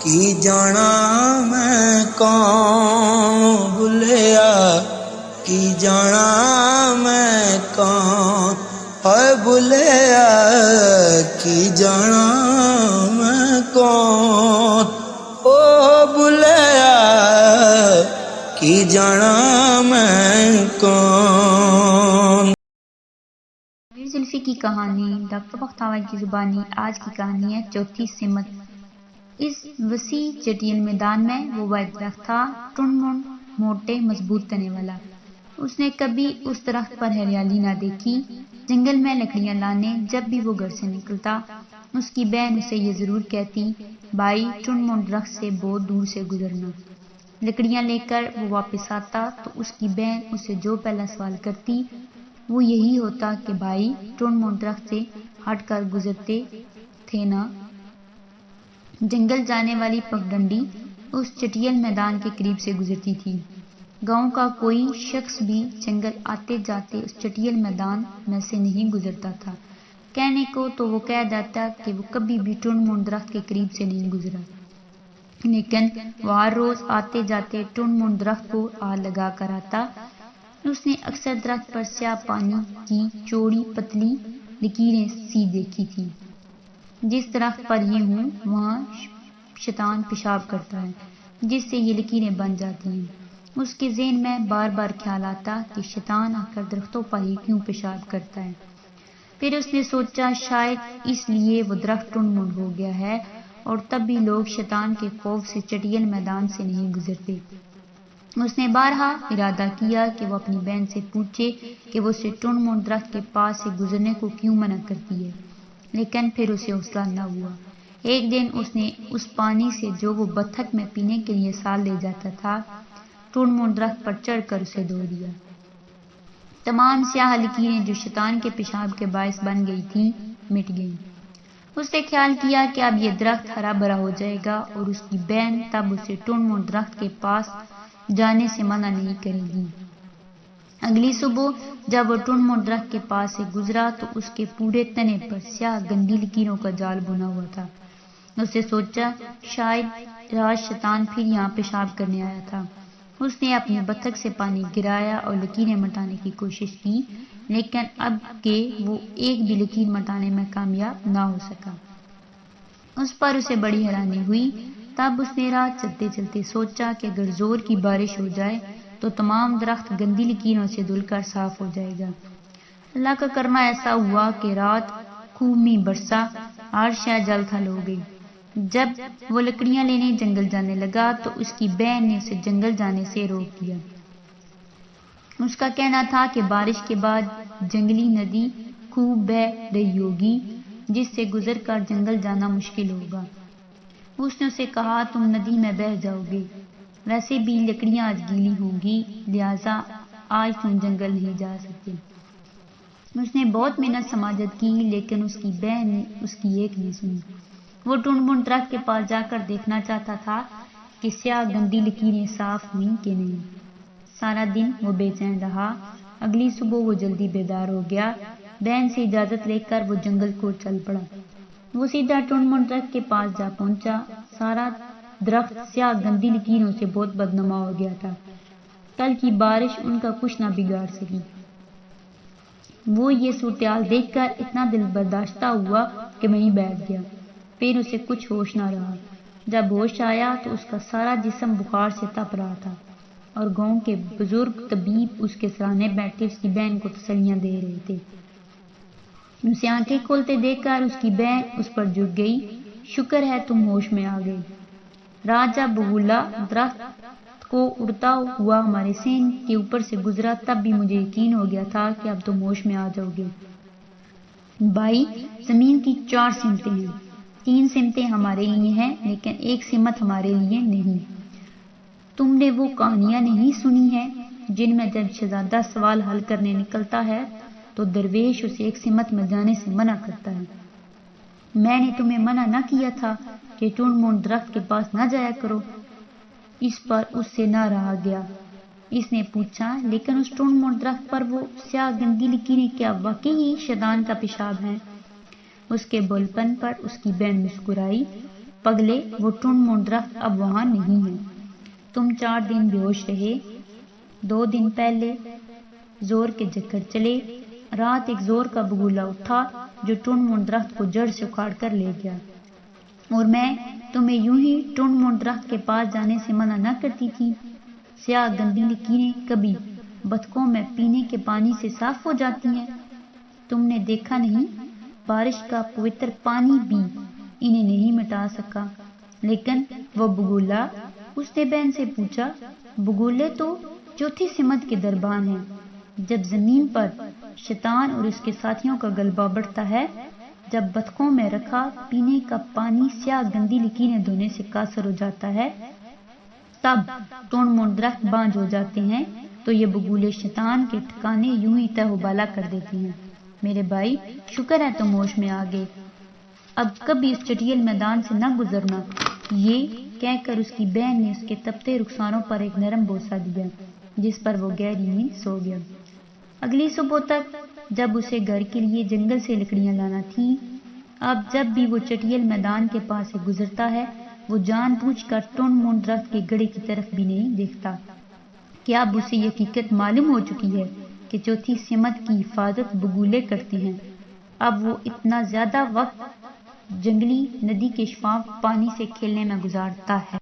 کی جانا میں کون بھولیا کی جانا میں کون ہے بھولیا کی جانا میں کون او بھولیا کی جانا میں کون۔ میر زلفی کی کہانی ڈاکٹر بختیار کی زبانی۔ آج کی کہانی ہے چوتھی سمت۔ اس وسیع چٹیل میدان میں وہ ایک درخت تھا، ٹنڈ منڈ، موٹے مضبوط تنے والا۔ اس نے کبھی اس درخت پر ہریالی نہ دیکھی۔ جنگل میں لکڑیاں لانے جب بھی وہ گھر سے نکلتا، اس کی بہن اسے یہ ضرور کہتی، بھائی ٹنڈ منڈ درخت سے بہت دور سے گزرنا۔ لکڑیاں لے کر وہ واپس آتا تو اس کی بہن اسے جو پہلا سوال کرتی وہ یہی ہوتا کہ بھائی ٹنڈ منڈ درخت سے ہٹ کر گزرتے تھے نا۔ جنگل جانے والی پگڈنڈی اس چٹیل میدان کے قریب سے گزرتی تھی۔ گاؤں کا کوئی شخص بھی جنگل آتے جاتے اس چٹیل میدان میں سے نہیں گزرتا تھا۔ کہنے کو تو وہ کہہ جاتا کہ وہ کبھی بھی ٹنڈ منڈ درخت کے قریب سے نہیں گزرا، لیکن وہ ہر روز آتے جاتے ٹنڈ منڈ درخت کو آگ لگا کر آتا۔ اس نے اکثر درخت پر سیاہ پانی کی چوڑی پتلی لکیریں سی دیکھی تھی۔ جس درخت پر یہ ہوں وہاں شیطان پیشاب کرتا ہے، جس سے یہ لکیریں بن جاتی ہیں۔ اس کے ذہن میں بار بار خیال آتا کہ شیطان آ کر درختوں پر ہی کیوں پیشاب کرتا ہے۔ پھر اس نے سوچا شاید اس لیے وہ درخت ٹنڈ منڈ ہو گیا ہے اور تب بھی لوگ شیطان کے خوف سے چٹیل میدان سے نہیں گزرتے۔ اس نے بارہا ارادہ کیا کہ وہ اپنی بہن سے پوچھے کہ وہ اسے ٹنڈ منڈ درخت کے پاس سے گزرنے کو کیوں منع کرتی ہے، لیکن پھر اسے حوصلہ نہ ہوا۔ ایک دن اس نے اس پانی سے جو وہ بطخ میں پینے کے لیے سال لے جاتا تھا، ٹنڈ منڈ درخت پر چڑھ کر اسے دھو دیا۔ تمام سیاہ لکیریں جو شیطان کے پیشاب کے باعث بن گئی تھیں مٹ گئیں۔ اس نے خیال کیا کہ اب یہ درخت ہرا بھرا ہو جائے گا اور اس کی بہن تب اسے ٹنڈ منڈ درخت کے پاس جانے سے منع نہیں کرے گی۔ اگلی صبح جب وہ ٹنڈ منڈ درخت کے پاس سے گزرا تو اس کے پورے تنے پر سیاہ گندی لکیروں کا جال بنا ہوا تھا۔ اس نے سوچا شاید راج شیطان پھر یہاں پیشاب کرنے آیا تھا۔ اس نے اپنی بطخ سے پانی گرایا اور لکیریں مٹانے کی کوشش کی، لیکن اب کہ وہ ایک بھی لکیر مٹانے میں کامیاب نہ ہو سکا۔ اس پر اسے بڑی حیرانی ہوئی۔ تب اس نے رات چلتے چلتے سوچا کہ اگر زور کی بارش ہو جائے تو تمام درخت گندی لکیروں سے دھل کر صاف ہو جائے گا۔ اللہ کا کرنا ایسا ہوا کہ رات خوب مینہ برسا، ہر شے جل تھل ہو گئی۔ جب وہ لکڑیاں لینے جنگل جانے لگا تو اس کی بہن نے اسے جنگل جانے سے روک دیا۔ اس کا کہنا تھا کہ بارش کے بعد جنگلی ندی خوب بہہ رہی ہوگی، جس سے گزر کر جنگل جانا مشکل ہوگا۔ اس نے اسے کہا تم ندی میں بہہ جاؤ گے، ویسے بھی لکڑیاں آج گیلی ہوں گی، لہٰذا آج تم جنگل نہیں جا سکتے۔ اس نے بہت محنت سماجت کی لیکن اس کی بہن نے اس کی ایک نہیں سنی۔ وہ ٹنڈ منڈ درخت کے پاس جا کر دیکھنا چاہتا تھا کہ سیاہ گندی لکیریں صاف ہوئیں کہ نہیں۔ سارا دن وہ بے چین رہا۔ اگلی صبح وہ جلدی بیدار ہو گیا۔ بہن سے اجازت لے کر وہ جنگل کو چل پڑا۔ وہ سیدھا ٹنڈ منڈ درخت کے پاس جا پہنچا۔ سارا درخت سیاہ گندی لکیروں سے بہت بدنما ہو گیا تھا۔ کل کی بارش ان کا کچھ نہ بگاڑ سکی۔ وہ یہ صورتحال دیکھ کر اتنا دل برداشتہ ہوا کہ وہیں بیٹھ گیا۔ پھر اسے کچھ ہوش نہ رہا۔ جب ہوش آیا تو اس کا سارا جسم بخار سے تپ رہا تھا اور گاؤں کے بزرگ طبیب اس کے سرانے بیٹھے اس کی بہن کو تسلیاں دے رہے تھے۔ اسے آنکھیں کھولتے دیکھ کر اس کی بہن اس پر جھک گئی۔ شکر ہے تم ہوش میں آ گئے۔ رات جب بگولا درخت کو اڑتا ہوا ہمارے سین کے اوپر سے گزرا تب بھی مجھے یقین ہو گیا تھا کہ اب تم ہوش میں آ جاؤ گے۔ بھائی زمین کی 4 سمتیں ہیں، 3 سمتیں ہمارے لیے ہیں لیکن ایک سمت ہمارے لیے نہیں۔ تم نے وہ کہانیاں نہیں سنی ہیں جن میں جب شہزادہ سوال حل کرنے نکلتا ہے تو درویش اسے ایک سمت میں جانے سے منع کرتا ہے؟ میں نے تمہیں منع نہ کیا تھا کہ ٹنڈ منڈ درخت کے پاس نہ جایا کرو؟ اس پر اس سے نہ رہا گیا۔ اس نے پوچھا لیکن اس ٹنڈ منڈ درخت پر وہ سیاہ گندی لکیریں کیا واقعی شیطان کا پیشاب ہیں؟ اس کے بول پن پر اس کی بہن مسکرائی۔ پگلے وہ ٹنڈ منڈ درخت اب وہاں نہیں ہے۔ تم 4 دن بے ہوش رہے، 2 دن پہلے زور کے چکر چلے، رات ایک زور کا بگولا اٹھا جو ٹنڈ منڈ درخت کو جڑ سے اکھاڑ کر لے گیا، اور میں تمہیں یوں ہی ٹنڈ منڈ درخت کے پاس جانے سے منع نہ کرتی تھی؟ سیاہ گندی لکیریں کبھی بطخوں میں پینے کے پانی سے صاف ہو جاتی ہیں، تم نے دیکھا نہیں؟ بارش کا پوتر پانی بھی انہیں نہیں مٹا سکا۔ لیکن وہ بگولا، اس نے بہن سے پوچھا، بگولے تو چوتھی سمت کے دربان ہیں۔ جب زمین پر شیطان اور اس کے ساتھیوں کا غلبہ بڑھتا ہے، جب بطخوں میں رکھا پینے کا پانی سیاہ گندی لکیریں دھونے سے قاصر ہو جاتا ہے، تب ٹنڈ منڈ درخت بانجھ ہو جاتے ہیں، تو یہ بگولے شیطان کے ٹھکانے یوں ہی تہ و بالا کر دیتے ہیں۔ میرے بھائی، شکر ہے تم ہوش میں آ گئے، اب کبھی اس چٹیل میدان سے نہ گزرنا۔ یہ کہہ کر اس کی بہن نے اس کے تپتے رخساروں پر ایک نرم بوسہ دیا، جس پر وہ گہری نیند سو گیا۔ اگلی صبح تک جب اسے گھر کے لیے جنگل سے لکڑیاں لانا تھی، اب جب بھی وہ چٹیل میدان کے پاس سے گزرتا ہے، وہ جان بوجھ کر ٹنڈ منڈ درخت کے گڑھے کی طرف بھی نہیں دیکھتا کہ اب اسے یہ حقیقت معلوم ہو چکی ہے کہ چوتھی سمت کی حفاظت بگولے کرتے ہیں۔ اب وہ اتنا زیادہ وقت جنگلی ندی کے شفاف پانی سے کھیلنے میں گزارتا ہے